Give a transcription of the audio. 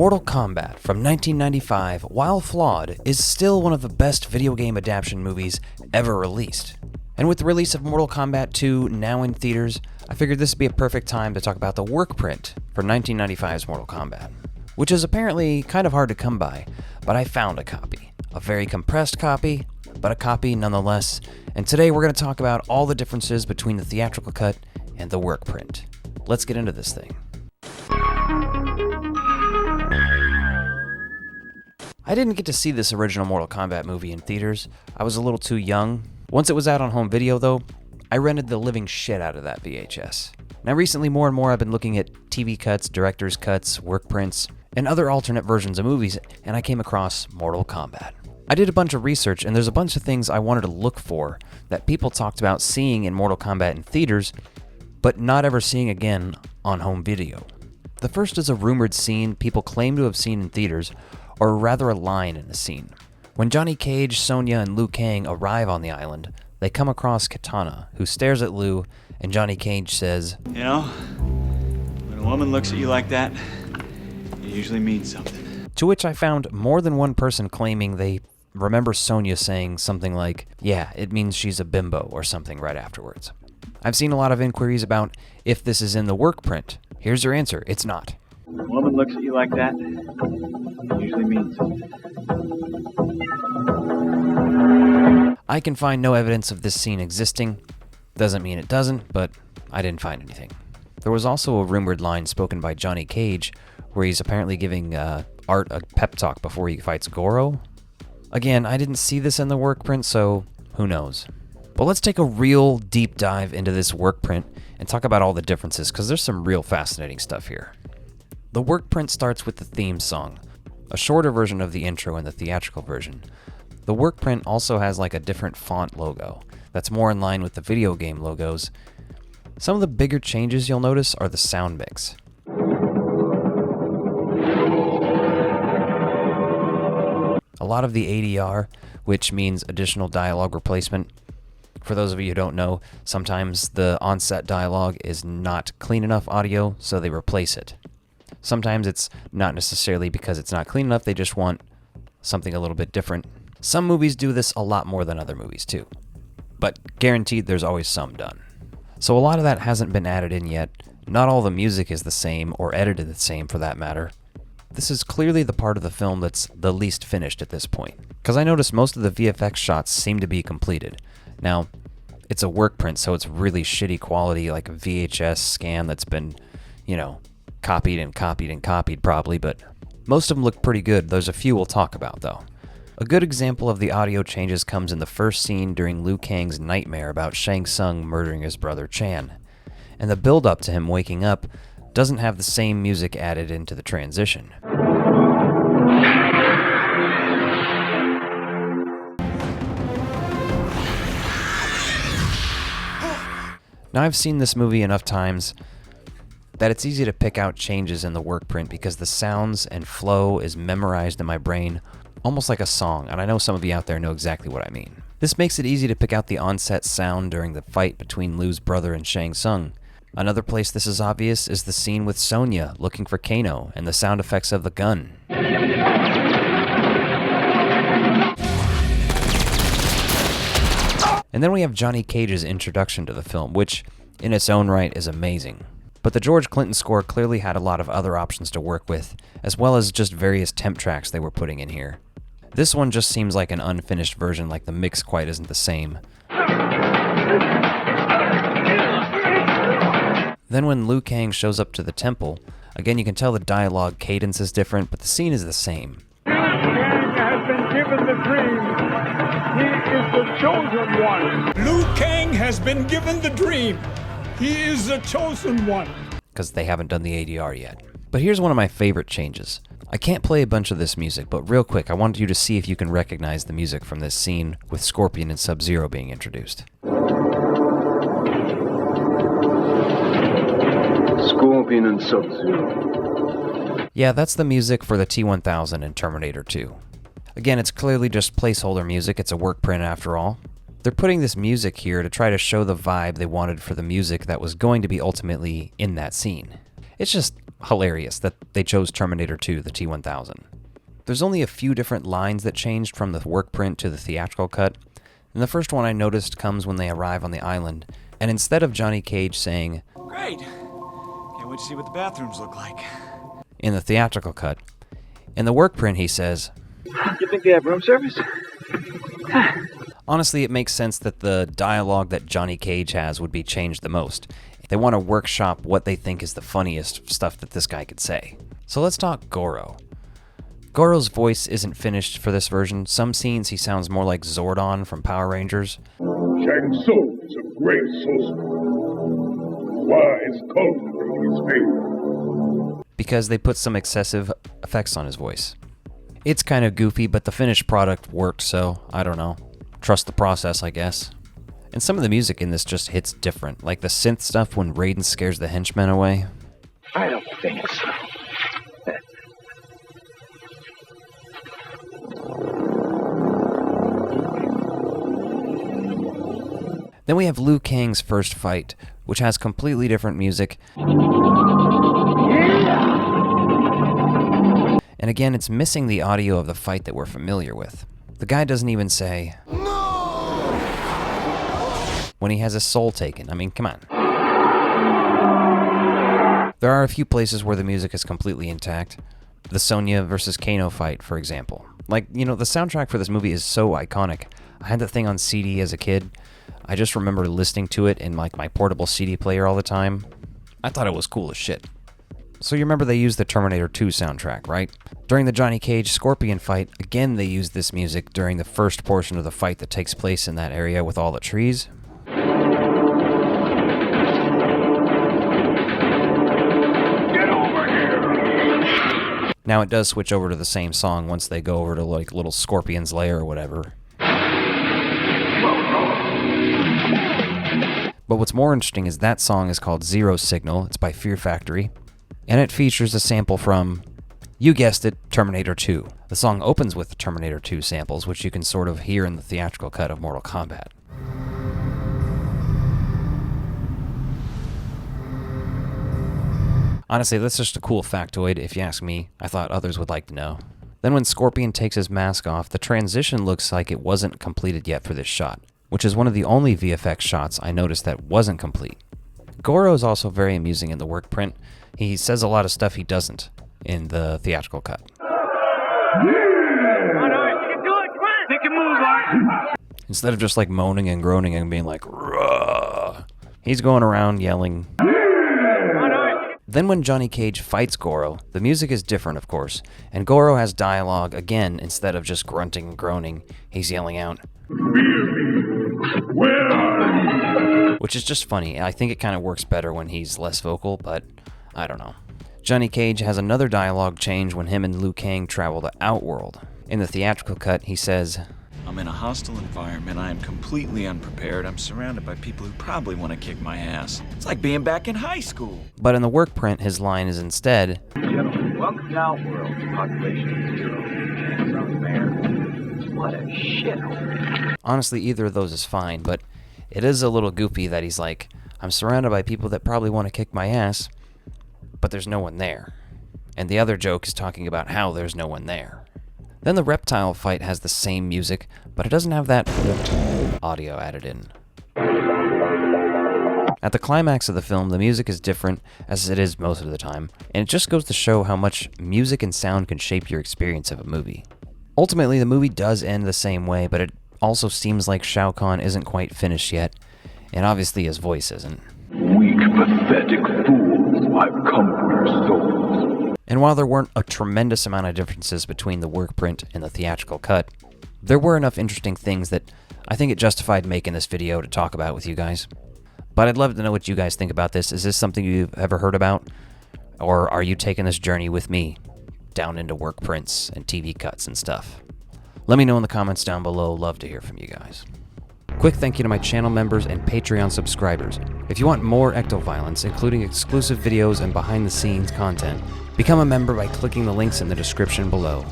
Mortal Kombat from 1995, while flawed, is still one of the best video game adaptation movies ever released. And with the release of Mortal Kombat II now in theaters, I figured this would be a perfect time to talk about the Workprint for 1995's Mortal Kombat, which is apparently kind of hard to come by, but I found a copy. A very compressed copy, but a copy nonetheless, and today we're going to talk about all the differences between the theatrical cut and the Workprint. Let's get into this thing. I didn't get to see this original Mortal Kombat movie in theaters. I was a little too young. Once it was out on home video though, I rented the living shit out of that VHS. Now recently more and more I've been looking at TV cuts, director's cuts, Workprints, and other alternate versions of movies, and I came across Mortal Kombat. I did a bunch of research and there's a bunch of things I wanted to look for that people talked about seeing in Mortal Kombat in theaters, but not ever seeing again on home video. The first is a rumored scene people claim to have seen in theaters, or rather a line in the scene. When Johnny Cage, Sonya, and Liu Kang arrive on the island, they come across Kitana, who stares at Liu, and Johnny Cage says, "You know, when a woman looks at you like that, it usually means something." To which I found more than one person claiming they remember Sonya saying something like, "Yeah, it means she's a bimbo," or something right afterwards. I've seen a lot of inquiries about if this is in the Workprint. Here's your answer, it's not. When a woman looks at you like that, it usually means something. I can find no evidence of this scene existing. Doesn't mean it doesn't, but I didn't find anything. There was also a rumored line spoken by Johnny Cage where he's apparently giving Art a pep talk before he fights Goro. Again, I didn't see this in the Workprint, so who knows. But let's take a real deep dive into this Workprint and talk about all the differences, because there's some real fascinating stuff here. The Workprint starts with the theme song, a shorter version of the intro in the theatrical version. The Workprint also has like a different font logo that's more in line with the video game logos. Some of the bigger changes you'll notice are the sound mix. A lot of the ADR, which means additional dialogue replacement. For those of you who don't know, sometimes the on-set dialogue is not clean enough audio, so they replace it. Sometimes it's not necessarily because it's not clean enough, they just want something a little bit different. Some movies do this a lot more than other movies too, but guaranteed there's always some done. So a lot of that hasn't been added in yet. Not all the music is the same, or edited the same for that matter. This is clearly the part of the film that's the least finished at this point, because I noticed most of the VFX shots seem to be completed. Now, it's a Workprint, so it's really shitty quality, like a VHS scan that's been, copied and copied and copied probably, but most of them look pretty good. There's a few we'll talk about though. A good example of the audio changes comes in the first scene during Liu Kang's nightmare about Shang Tsung murdering his brother Chan. And the build-up to him waking up doesn't have the same music added into the transition. Now I've seen this movie enough times that it's easy to pick out changes in the Workprint because the sounds and flow is memorized in my brain almost like a song, and I know some of you out there know exactly what I mean. This makes it easy to pick out the on-set sound during the fight between Liu's brother and Shang Tsung. Another place this is obvious is the scene with Sonya looking for Kano and the sound effects of the gun. And then we have Johnny Cage's introduction to the film, which in its own right is amazing. But the George Clinton score clearly had a lot of other options to work with, as well as just various temp tracks they were putting in here. This one just seems like an unfinished version, like the mix quite isn't the same. Then when Liu Kang shows up to the temple, again you can tell the dialogue cadence is different, but the scene is the same. Liu Kang has been given the dream. He is the chosen one. Liu Kang has been given the dream. He is the chosen one. Because they haven't done the ADR yet. But here's one of my favorite changes. I can't play a bunch of this music, but real quick, I want you to see if you can recognize the music from this scene with Scorpion and Sub-Zero being introduced. Scorpion and Sub-Zero. Yeah, that's the music for the T-1000 in Terminator 2. Again, it's clearly just placeholder music, it's a Workprint after all. They're putting this music here to try to show the vibe they wanted for the music that was going to be ultimately in that scene. It's just hilarious that they chose Terminator 2, the T-1000. There's only a few different lines that changed from the work print to the theatrical cut, and the first one I noticed comes when they arrive on the island, and instead of Johnny Cage saying, Great! Can't wait to see what the bathrooms look like. in the theatrical cut, in the work print he says, You think they have room service? honestly, it makes sense that the dialogue that Johnny Cage has would be changed the most. They want to workshop what they think is the funniest stuff that this guy could say. So let's talk Goro. Goro's voice isn't finished for this version. Some scenes he sounds more like Zordon from Power Rangers. Shang Tsung is a great sorcerer. Why is cultivating his favorite? Because they put some excessive effects on his voice. It's kind of goofy, but the finished product worked, so I don't know. Trust the process, I guess. And some of the music in this just hits different, like the synth stuff when Raiden scares the henchmen away. I don't think so. Then we have Liu Kang's first fight, which has completely different music. And again, it's missing the audio of the fight that we're familiar with. The guy doesn't even say, "No!" when he has his soul taken. I mean, come on. There are a few places where the music is completely intact. The Sonya versus Kano fight, for example. Like, the soundtrack for this movie is so iconic. I had that thing on CD as a kid. I just remember listening to it in like my portable CD player all the time. I thought it was cool as shit. So you remember they used the Terminator 2 soundtrack, right? During the Johnny Cage Scorpion fight, again they used this music during the first portion of the fight that takes place in that area with all the trees. Get over here! Now it does switch over to the same song once they go over to like little Scorpion's lair or whatever. But what's more interesting is that song is called Zero Signal. It's by Fear Factory. And it features a sample from, you guessed it, Terminator 2. The song opens with the Terminator 2 samples, which you can sort of hear in the theatrical cut of Mortal Kombat. Honestly, that's just a cool factoid, if you ask me. I thought others would like to know. Then when Scorpion takes his mask off, the transition looks like it wasn't completed yet for this shot, which is one of the only VFX shots I noticed that wasn't complete. Goro is also very amusing in the work print. He says a lot of stuff he doesn't in the theatrical cut. Instead of just like moaning and groaning and being like, "Rah," he's going around yelling. Then when Johnny Cage fights Goro, the music is different, of course, and Goro has dialogue again. Instead of just grunting and groaning, he's yelling out, Where are you? which is just funny. I think it kind of works better when he's less vocal, but I don't know. Johnny Cage has another dialogue change when him and Liu Kang travel to Outworld. In the theatrical cut, he says, I'm in a hostile environment. I am completely unprepared. I'm surrounded by people who probably want to kick my ass. It's like being back in high school. but in the work print, his line is instead, Gentlemen, welcome to Outworld. Population 0. From there. What a shithole. honestly, either of those is fine, but it is a little goofy that he's like, I'm surrounded by people that probably want to kick my ass, but there's no one there. And the other joke is talking about how there's no one there. Then the reptile fight has the same music, but it doesn't have that audio added in. At the climax of the film, the music is different, as it is most of the time, and it just goes to show how much music and sound can shape your experience of a movie. Ultimately, the movie does end the same way, but it also seems like Shao Kahn isn't quite finished yet, and obviously his voice isn't. Weak, pathetic fools. I've come for your souls. And while there weren't a tremendous amount of differences between the work print and the theatrical cut, there were enough interesting things that I think it justified making this video to talk about with you guys. But I'd love to know what you guys think about this. Is this something you've ever heard about? Or are you taking this journey with me down into work prints and TV cuts and stuff? Let me know in the comments down below. Love to hear from you guys. Quick thank you to my channel members and Patreon subscribers. If you want more ecto-violence, including exclusive videos and behind-the-scenes content, become a member by clicking the links in the description below.